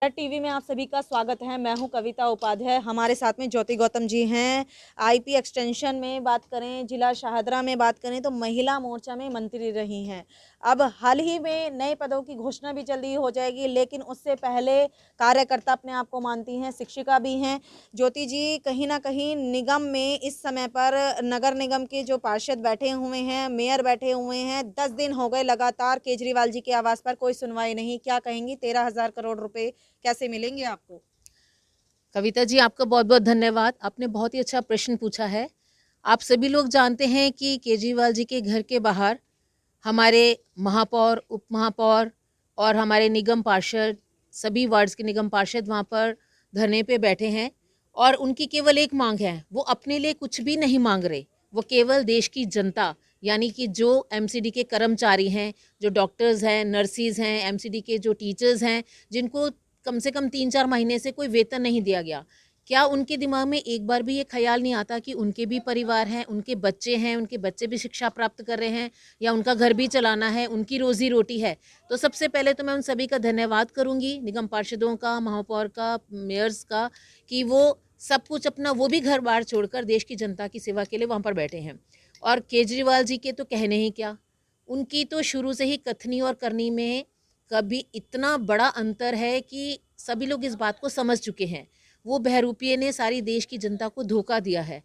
TV में आप सभी का स्वागत है। मैं हूं कविता उपाध्याय। हमारे साथ में ज्योति गौतम जी हैं। आईपी एक्सटेंशन में बात करें, जिला शाहदरा में बात करें तो महिला मोर्चा में मंत्री रही हैं। अब हाल ही में नए पदों की घोषणा भी जल्दी हो जाएगी, लेकिन उससे पहले कार्यकर्ता अपने आप को मानती हैं, शिक्षिका भी हैं। ज्योति जी, कहीं ना कहीं निगम में इस समय पर नगर निगम के जो पार्षद बैठे हुए हैं, मेयर बैठे हुए हैं, 10 दिन हो गए लगातार केजरीवाल जी के आवास पर कोई सुनवाई नहीं। क्या कहेंगी, 13,000 करोड़ रुपए कैसे मिलेंगे आपको? कविता जी, आपका बहुत बहुत धन्यवाद। आपने बहुत ही अच्छा प्रश्न पूछा है। आप सभी लोग जानते हैं कि केजरीवाल जी के घर के बाहर हमारे महापौर, उप महापौर और हमारे निगम पार्षद, सभी वार्ड्स के निगम पार्षद वहाँ पर धरने पे बैठे हैं और उनकी केवल एक मांग है। वो अपने लिए कुछ भी नहीं मांग रहे, वो केवल देश की जनता, यानी कि जो एमसीडी के कर्मचारी हैं, जो डॉक्टर्स हैं, नर्सिस हैं, एमसीडी के जो टीचर्स हैं, जिनको कम से कम 3-4 महीने से कोई वेतन नहीं दिया गया, क्या उनके दिमाग में एक बार भी ये ख्याल नहीं आता कि उनके भी परिवार हैं, उनके बच्चे हैं, उनके बच्चे भी शिक्षा प्राप्त कर रहे हैं या उनका घर भी चलाना है, उनकी रोजी रोटी है। तो सबसे पहले तो मैं उन सभी का धन्यवाद करूंगी, निगम पार्षदों का, महापौर का, मेयर्स का, कि वो सब कुछ अपना, वो भी घर बार छोड़कर देश की जनता की सेवा के लिए वहाँ पर बैठे हैं। और केजरीवाल जी के तो कहने ही क्या, उनकी तो शुरू से ही कथनी और करनी में कभी इतना बड़ा अंतर है कि सभी लोग इस बात को समझ चुके हैं। वो बहरूपिये ने सारी देश की जनता को धोखा दिया है।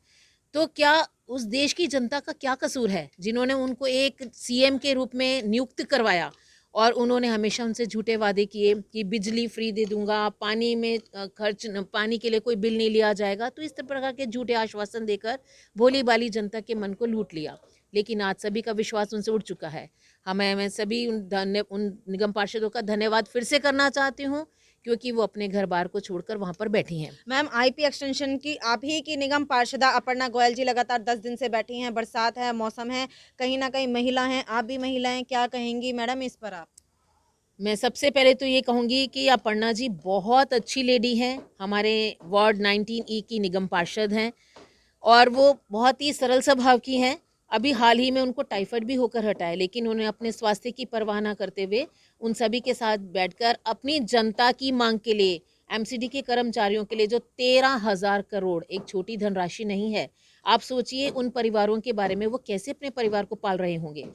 तो क्या उस देश की जनता का क्या कसूर है जिन्होंने उनको एक सीएम के रूप में नियुक्त करवाया और उन्होंने हमेशा उनसे झूठे वादे किए कि बिजली फ्री दे दूंगा, पानी में पानी के लिए कोई बिल नहीं लिया जाएगा। तो इस प्रकार के झूठे आश्वासन देकर भोली भाली जनता के मन को लूट लिया। लेकिन आज सभी का विश्वास उनसे उठ चुका है। मैं सभी उन निगम पार्षदों का धन्यवाद फिर से करना चाहती हूँ, क्योंकि वो अपने घर बार को छोड़कर वहाँ पर बैठी हैं। मैम, आईपी एक्सटेंशन की आप ही की निगम पार्षदा अपर्णा गोयल जी लगातार 10 दिन से बैठी हैं। बरसात है, मौसम है, कहीं ना कहीं महिला हैं, आप भी महिला हैं। क्या कहेंगी मैडम इस पर आप? मैं सबसे पहले तो ये कहूँगी कि अपर्णा जी बहुत अच्छी लेडी हैं, हमारे वार्ड 19E की निगम पार्षद हैं और वो बहुत ही सरल स्वभाव की हैं। अभी हाल ही में उनको टाइफाइड भी होकर हटा है, लेकिन उन्हें अपने स्वास्थ्य की परवाह ना करते हुए उन सभी के साथ बैठकर अपनी जनता की मांग के लिए, एमसीडी के कर्मचारियों के लिए जो 13,000 करोड़ एक छोटी धनराशि नहीं है। आप सोचिए उन परिवारों के बारे में, वो कैसे अपने परिवार को पाल रहे होंगे।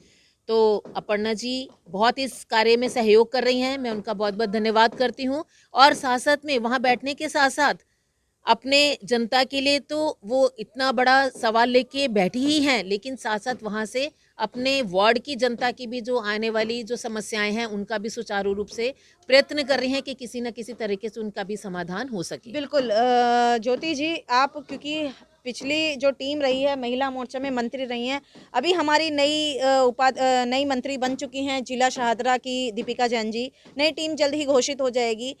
तो अपर्णा जी बहुत इस कार्य में सहयोग कर रही हैं, मैं उनका बहुत बहुत धन्यवाद करती हूँ। और साथ साथ में वहाँ बैठने के साथ साथ अपने जनता के लिए तो वो इतना बड़ा सवाल लेके बैठी ही हैं, लेकिन साथ साथ वहाँ से अपने वार्ड की जनता की भी जो आने वाली जो समस्याएं हैं उनका भी सुचारू रूप से प्रयत्न कर रही हैं कि किसी न किसी तरीके से उनका भी समाधान हो सके। बिल्कुल। ज्योति जी, आप क्योंकि पिछली जो टीम रही है महिला मोर्चा में मंत्री रही हैं, अभी हमारी नई मंत्री बन चुकी हैं जिला शाहदरा की दीपिका जैन जी। नई टीम जल्द ही घोषित हो जाएगी।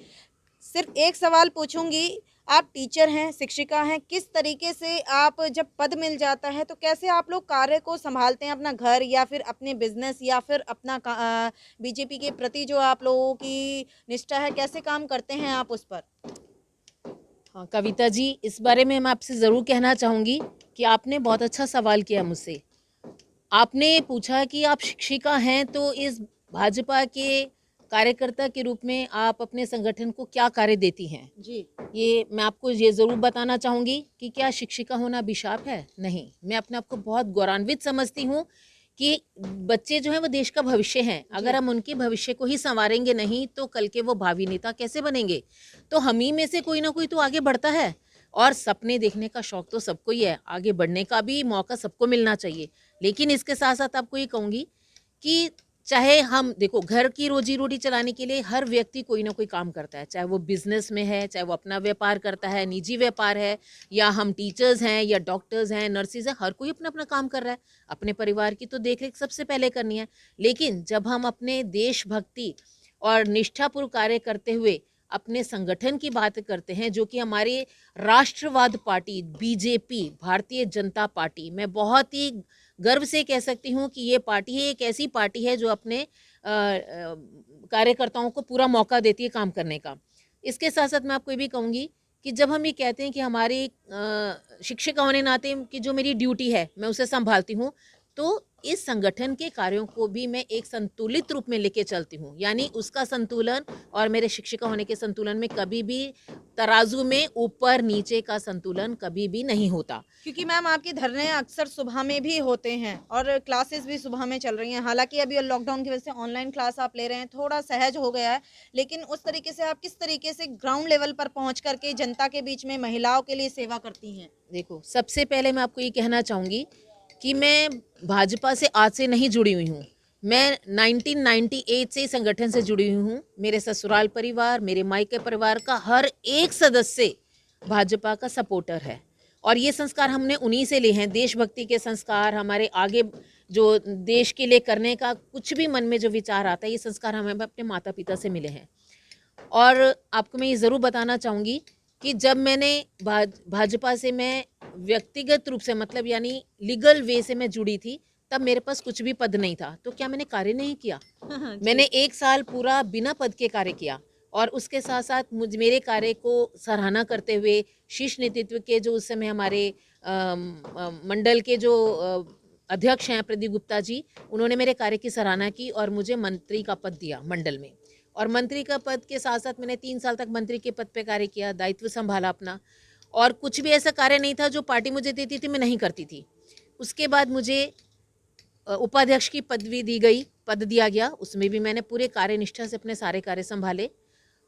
सिर्फ एक सवाल पूछूंगी, आप टीचर हैं, शिक्षिका हैं, किस तरीके से आप जब पद मिल जाता है तो कैसे आप लोग कार्य को संभालते हैं, अपना घर या फिर अपने बिजनेस या फिर अपना बीजेपी के प्रति जो आप लोगों की निष्ठा है, कैसे काम करते हैं आप उस पर? हाँ कविता जी, इस बारे में मैं आपसे ज़रूर कहना चाहूँगी कि आपने बहुत अच्छा सवाल किया मुझसे। आपने पूछा कि आप शिक्षिका हैं, तो इस भाजपा के कार्यकर्ता के रूप में आप अपने संगठन को क्या कार्य देती हैं? जी। ये मैं आपको ये ज़रूर बताना चाहूँगी कि क्या शिक्षिका होना अभिशाप है? नहीं, मैं अपने आप को बहुत गौरवान्वित समझती हूँ कि बच्चे जो हैं वो देश का भविष्य हैं। अगर हम उनके भविष्य को ही संवारेंगे नहीं, तो कल के वो भावी नेता कैसे बनेंगे? तो हम ही में से कोई ना कोई तो आगे बढ़ता है और सपने देखने का शौक तो सबको ही है, आगे बढ़ने का भी मौका सबको मिलना चाहिए। लेकिन इसके साथ-साथ आपको ये कहूँगी कि चाहे हम देखो, घर की रोजी रोटी चलाने के लिए हर व्यक्ति कोई ना कोई काम करता है, चाहे वो बिजनेस में है, चाहे वो अपना व्यापार करता है, निजी व्यापार है, या हम टीचर्स हैं या डॉक्टर्स हैं, नर्सिस हैं, हर कोई अपना अपना काम कर रहा है। अपने परिवार की तो देख रेख सबसे पहले करनी है। लेकिन जब हम अपने देशभक्ति और निष्ठापूर्वक कार्य करते हुए अपने संगठन की बात करते हैं, जो कि हमारी राष्ट्रवाद party BJP, Bharatiya Janata party, मैं बहुत ही गर्व से कह सकती हूँ कि ये पार्टी है, एक ऐसी पार्टी है जो अपने कार्यकर्ताओं को पूरा मौका देती है काम करने का। इसके साथ साथ मैं आपको ये भी कहूँगी कि जब हम ये कहते हैं कि हमारी शिक्षिका होने नाते कि जो मेरी ड्यूटी है मैं उसे संभालती हूँ, तो इस संगठन के कार्यों को भी मैं एक संतुलित रूप में लेके चलती हूँ, यानी उसका संतुलन और मेरे शिक्षिका होने के संतुलन में कभी भी तराजू में ऊपर नीचे का संतुलन कभी भी नहीं होता। क्योंकि मैम आपके धरने अक्सर सुबह में भी होते हैं और क्लासेस भी सुबह में चल रही हैं। हालांकि अभी लॉकडाउन की वजह से ऑनलाइन क्लास आप ले रहे हैं, थोड़ा सहज हो गया है, लेकिन उस तरीके से आप किस तरीके से ग्राउंड लेवल पर पहुंच करके जनता के बीच में महिलाओं के लिए सेवा करती हैं? देखो, सबसे पहले मैं आपको ये कहना चाहूँगी कि मैं भाजपा से आज से नहीं जुड़ी हुई हूँ। मैं 1998 से इस संगठन से जुड़ी हुई हूँ। मेरे ससुराल परिवार, मेरे मायके परिवार का हर एक सदस्य भाजपा का सपोर्टर है और ये संस्कार हमने उन्हीं से लिए हैं। देशभक्ति के संस्कार, हमारे आगे जो देश के लिए करने का कुछ भी मन में जो विचार आता है, ये संस्कार हमें अपने माता पिता से मिले हैं। और आपको मैं ये ज़रूर बताना चाहूँगी कि जब मैंने भाजपा से मैं व्यक्तिगत रूप से मतलब यानी लीगल वे से मैं जुड़ी थी, तब मेरे पास कुछ भी पद नहीं था। तो क्या मैंने कार्य नहीं किया? मैंने 1 साल पूरा बिना पद के कार्य किया और उसके साथ साथ मेरे कार्य को सराहना करते हुए शीर्ष नेतृत्व के जो उस समय हमारे मंडल के जो अध्यक्ष हैं प्रदीप गुप्ता जी, उन्होंने मेरे कार्य की सराहना की और मुझे मंत्री का पद दिया मंडल में। और मंत्री का पद के साथ साथ मैंने 3 साल तक मंत्री के पद पे कार्य किया, दायित्व संभाला अपना, और कुछ भी ऐसा कार्य नहीं था जो पार्टी मुझे देती थी मैं नहीं करती थी। उसके बाद मुझे उपाध्यक्ष की पदवी दी गई, पद दिया गया, उसमें भी मैंने पूरे कार्यनिष्ठा से अपने सारे कार्य संभाले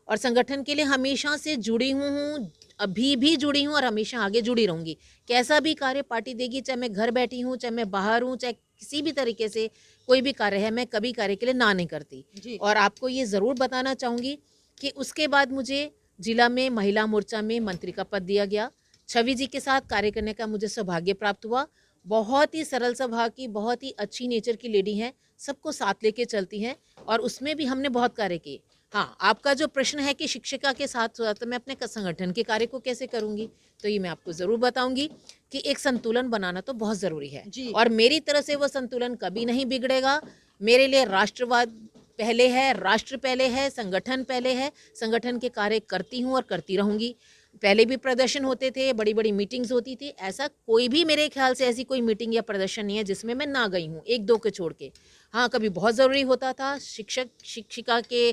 और संगठन के लिए हमेशा से जुड़ी हूँ, अभी भी जुड़ी हूँ और हमेशा आगे जुड़ी रहूँगी। कैसा भी कार्य पार्टी देगी, चाहे मैं घर बैठी हूँ, चाहे मैं बाहर हूँ, चाहे किसी भी तरीके से कोई भी कार्य है, मैं कभी कार्य के लिए ना नहीं करती। और आपको ये ज़रूर बताना चाहूँगी कि उसके बाद मुझे जिला में महिला मोर्चा में मंत्री का पद दिया गया। छवि जी के साथ कार्य करने का मुझे सौभाग्य प्राप्त हुआ। बहुत ही सरल स्वभाव की, बहुत ही अच्छी नेचर की लेडी हैं, सबको साथ लेके चलती हैं और उसमें भी हमने बहुत कार्य किए। हाँ, आपका जो प्रश्न है कि शिक्षिका के साथ साथ मैं अपने संगठन के कार्य को कैसे करूँगी, तो ये मैं आपको ज़रूर बताऊँगी कि एक संतुलन बनाना तो बहुत ज़रूरी है और मेरी तरफ से वो संतुलन कभी नहीं बिगड़ेगा। मेरे लिए राष्ट्रवाद पहले है, राष्ट्र पहले है, संगठन पहले है। संगठन के कार्य करती हूँ और करती रहूँगी। पहले भी प्रदर्शन होते थे, बड़ी बड़ी मीटिंग्स होती थी, ऐसा कोई भी मेरे ख्याल से ऐसी कोई मीटिंग या प्रदर्शन नहीं है जिसमें मैं ना गई हूँ, 1-2 के छोड़ के। हाँ, कभी बहुत ज़रूरी होता था, शिक्षक शिक्षिका के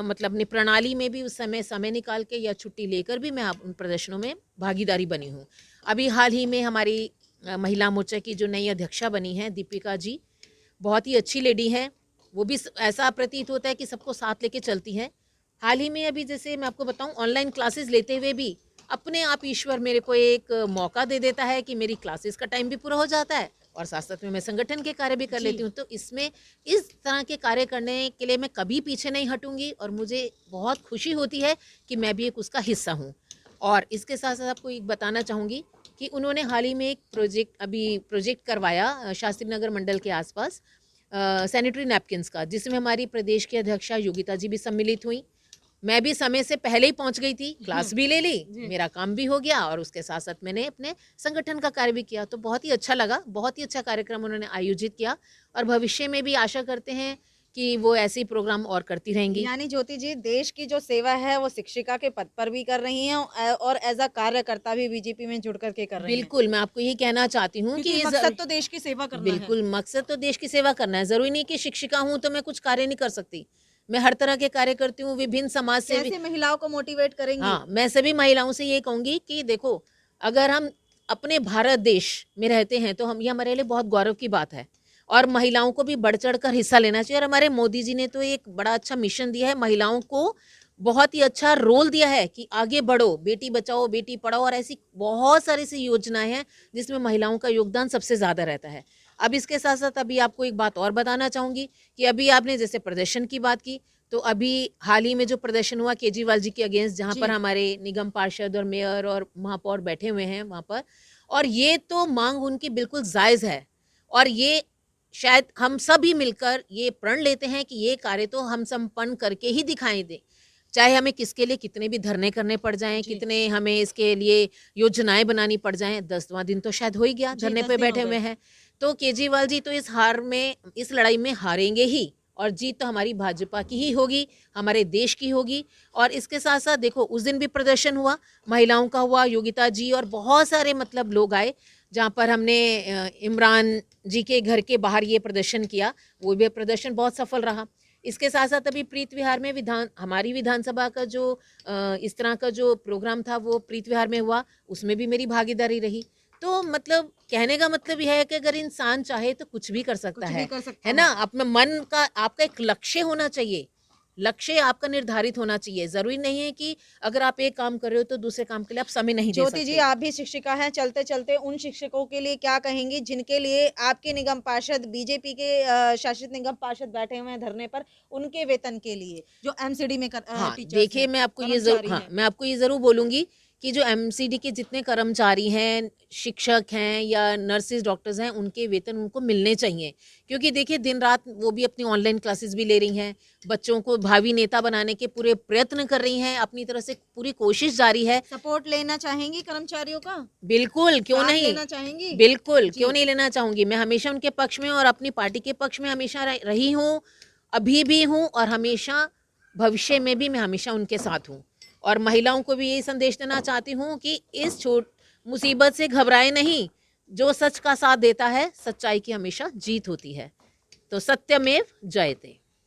मतलब अपनी प्रणाली में भी उस समय निकाल के या छुट्टी लेकर भी मैं उन प्रदर्शनों में भागीदारी बनी हूँ। अभी हाल ही में हमारी महिला मोर्चा की जो नई अध्यक्षा बनी हैं दीपिका जी, बहुत ही अच्छी लेडी हैं। वो भी ऐसा प्रतीत होता है कि सबको साथ लेके चलती हैं। हाल ही में अभी जैसे मैं आपको बताऊं, ऑनलाइन क्लासेस लेते हुए भी अपने आप ईश्वर मेरे को एक मौका दे देता है कि मेरी क्लासेस का टाइम भी पूरा हो जाता है और साथ साथ में मैं संगठन के कार्य भी कर लेती हूँ। तो इसमें इस तरह के कार्य करने के लिए मैं कभी पीछे नहीं हटूंगी और मुझे बहुत खुशी होती है कि मैं भी एक उसका हिस्सा हूँ। और इसके साथ साथ आपको एक बताना चाहूँगी कि उन्होंने हाल ही में एक प्रोजेक्ट करवाया शास्त्री नगर मंडल के आसपास सैनिटरी नैपकिन्स का, जिसमें हमारी प्रदेश की अध्यक्षा योगिता जी भी सम्मिलित हुई। मैं भी समय से पहले ही पहुंच गई थी, क्लास भी ले ली, मेरा काम भी हो गया और उसके साथ साथ मैंने अपने संगठन का कार्य भी किया। तो बहुत ही अच्छा लगा, बहुत ही अच्छा कार्यक्रम उन्होंने आयोजित किया और भविष्य में भी आशा करते हैं कि वो ऐसे ही प्रोग्राम और करती रहेंगी। यानी ज्योति जी, देश की जो सेवा है वो शिक्षिका के पद पर भी कर रही हैं और एज अ कार्यकर्ता भी बीजेपी में जुड़ करके कर रही हैं। बिल्कुल, मैं आपको यही कहना चाहती हूँ कि मकसद तो देश की सेवा करना है। बिल्कुल, मकसद तो देश की सेवा करना है। जरूरी नहीं कि शिक्षिका हूँ तो मैं कुछ कार्य नहीं कर सकती। मैं हर तरह के कार्य करती हूँ, विभिन्न समाज से। कैसे महिलाओं को मोटिवेट करेंगी? हाँ, मैं सभी महिलाओं से ये कहूँगी कि देखो, अगर हम अपने भारत देश में रहते हैं तो ये हमारे लिए बहुत गौरव की बात है और महिलाओं को भी बढ़ चढ़ कर हिस्सा लेना चाहिए। और हमारे मोदी जी ने तो एक बड़ा अच्छा मिशन दिया है, महिलाओं को बहुत ही अच्छा रोल दिया है कि आगे बढ़ो, बेटी बचाओ बेटी पढ़ाओ, और ऐसी बहुत सारी सी योजनाएं हैं जिसमें महिलाओं का योगदान सबसे ज़्यादा रहता है। अब इसके साथ साथ अभी आपको एक बात और बताना चाहूँगी कि अभी आपने जैसे प्रदर्शन की बात की, तो अभी हाल ही में जो प्रदर्शन हुआ केजरीवाल जी के अगेंस्ट, जहाँ पर हमारे निगम पार्षद और मेयर और महापौर बैठे हुए हैं वहाँ पर, और ये तो मांग उनकी बिल्कुल जायज़ है और ये शायद हम सभी मिलकर ये प्रण लेते हैं कि ये कार्य तो हम संपन्न करके ही दिखाई दें, चाहे हमें किसके लिए कितने भी धरने करने पड़ जाएं, कितने हमें इसके लिए योजनाएं बनानी पड़ जाएं। 10वां दिन तो शायद हो ही गया, धरने पे बैठे हुए हैं। तो केजरीवाल जी तो इस लड़ाई में हारेंगे ही और जीत तो हमारी भाजपा की ही होगी, हमारे देश की होगी। और इसके साथ साथ देखो, उस दिन भी प्रदर्शन हुआ, महिलाओं का हुआ, योगिता जी और बहुत सारे मतलब लोग आए। जहाँ पर हमने इमरान जी के घर के बाहर ये प्रदर्शन किया, वो भी प्रदर्शन बहुत सफल रहा। इसके साथ साथ अभी प्रीत विहार में हमारी विधानसभा का जो इस तरह का जो प्रोग्राम था वो प्रीत विहार में हुआ, उसमें भी मेरी भागीदारी रही। तो मतलब कहने का मतलब यह है कि अगर इंसान चाहे तो कुछ भी कर सकता कुछ है, भी कर सकता है ना। अपने मन का आपका एक लक्ष्य होना चाहिए, लक्ष्य आपका निर्धारित होना चाहिए। जरूरी नहीं है कि अगर आप एक काम कर रहे हो तो दूसरे काम के लिए आप समय नहीं दे ज्योति जी, सकते। आप भी शिक्षिका हैं, चलते चलते उन शिक्षकों के लिए क्या कहेंगी जिनके लिए आपके निगम पार्षद, बीजेपी के शासित निगम पार्षद बैठे हुए हैं धरने पर, उनके वेतन के लिए, जो एमसीडी में हाँ टीचर्स देखिए, हैं, मैं आपको ये कर्मचारी हैं। मैं आपको ये ज़रूर बोलूँगी कि जो एमसीडी के जितने कर्मचारी हैं, शिक्षक हैं या नर्सेज, डॉक्टर्स हैं, उनके वेतन उनको मिलने चाहिए। क्योंकि देखिए दिन रात वो भी अपनी ऑनलाइन क्लासेस भी ले रही हैं, बच्चों को भावी नेता बनाने के पूरे प्रयत्न कर रही हैं, अपनी तरफ से पूरी कोशिश जारी है। सपोर्ट लेना चाहेंगी कर्मचारियों का? बिल्कुल, क्यों साथ नहीं, लेना चाहेंगी? बिल्कुल जी। क्यों नहीं लेना चाहूँगी। मैं हमेशा उनके पक्ष में और अपनी पार्टी के पक्ष में हमेशा रही हूँ, अभी भी हूँ और हमेशा भविष्य में भी मैं हमेशा उनके साथ हूँ। और महिलाओं को भी यही संदेश देना चाहती हूँ कि इस मुसीबत से घबराए नहीं। जो सच का साथ देता है, सच्चाई की हमेशा जीत होती है। तो सत्यमेव जयते।